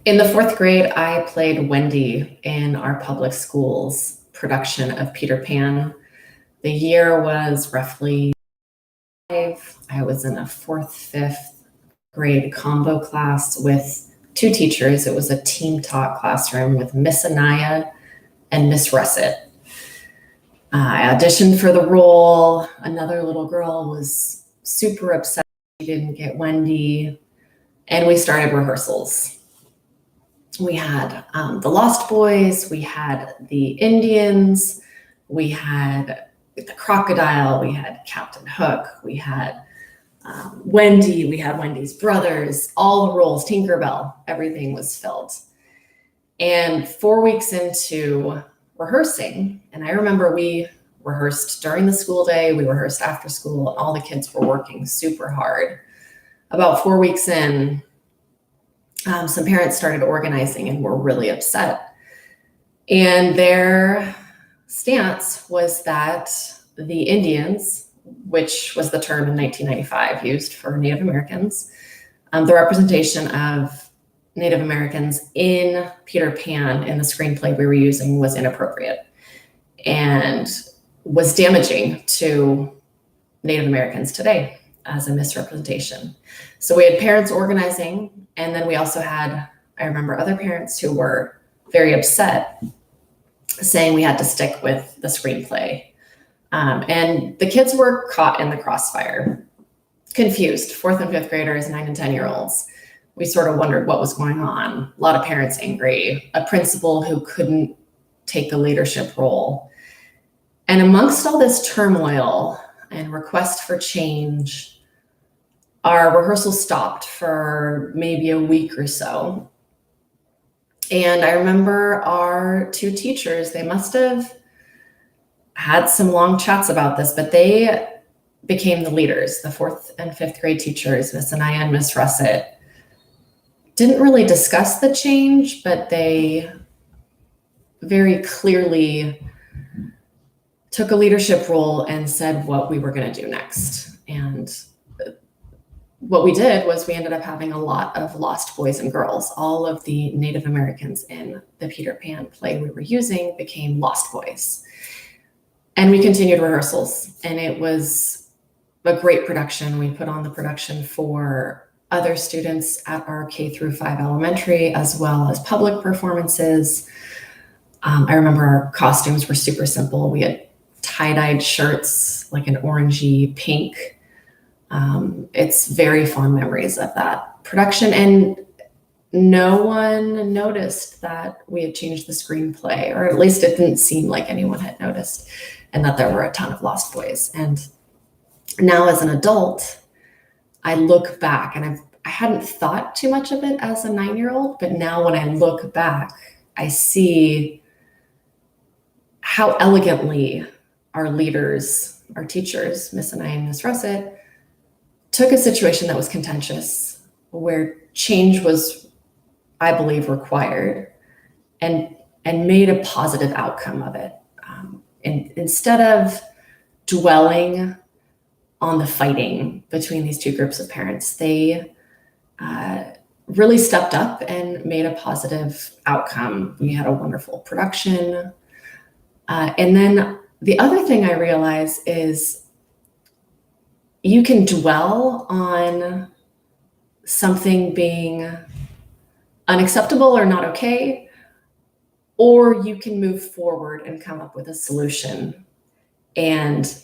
In the fourth grade, I played Wendy in our public schools production of Peter Pan. The year was roughly five. I was in a fourth, fifth grade combo class with two teachers. It was a team taught classroom with Miss Anaya and Miss Russet. I auditioned for the role. Another little girl was super upset she didn't get Wendy, and we started rehearsals. We had the Lost Boys, we had the Indians, we had the Crocodile, we had Captain Hook, we had Wendy, we had Wendy's brothers, all the roles, Tinkerbell, everything was filled. And 4 weeks into rehearsing, and I remember we rehearsed during the school day, we rehearsed after school, and all the kids were working super hard. About 4 weeks in, some parents started organizing and were really upset. And their stance was that the Indians, which was the term in 1995 used for Native Americans, the representation of Native Americans in Peter Pan in the screenplay we were using was inappropriate and was damaging to Native Americans today as a misrepresentation. So we had parents organizing, and then we also had, I remember, other parents who were very upset, saying we had to stick with the screenplay. And the kids were caught in the crossfire, confused, fourth and fifth graders, 9 and 10-year-olds. We sort of wondered what was going on. A lot of parents angry, a principal who couldn't take the leadership role. And amongst all this turmoil and request for change, our rehearsal stopped for maybe a week or so. And I remember our two teachers, they must have had some long chats about this, but they became the leaders. The fourth and fifth grade teachers, Miss Anaya and Miss Russet, didn't really discuss the change, but they very clearly took a leadership role and said what we were going to do next. And what we did was we ended up having a lot of lost boys and girls. All of the Native Americans in the Peter Pan play we were using became lost boys. And we continued rehearsals, and it was a great production. We put on the production for other students at our K through 5 elementary, as well as public performances. I remember our costumes were super simple. We had tie-dyed shirts, like an orangey pink. It's very fond memories of that production, and no one noticed that we had changed the screenplay, or at least it didn't seem like anyone had noticed, and that there were a ton of lost boys. And now as an adult, I look back, and I hadn't thought too much of it as a 9-year-old, but now when I look back, I see how elegantly our leaders, our teachers, Miss Anaya and Miss Russet, took a situation that was contentious, where change was, I believe, required, and made a positive outcome of it. And instead of dwelling on the fighting between these two groups of parents, they really stepped up and made a positive outcome. We had a wonderful production. And then the other thing I realize is you can dwell on something being unacceptable or not okay, or you can move forward and come up with a solution and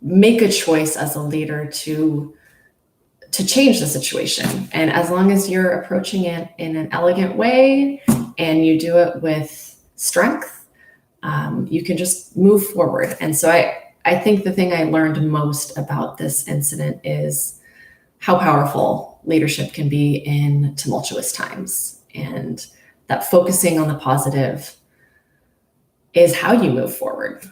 make a choice as a leader to change the situation. And as long as you're approaching it in an elegant way and you do it with strength, you can just move forward. And so I think the thing I learned most about this incident is how powerful leadership can be in tumultuous times, and that focusing on the positive is how you move forward.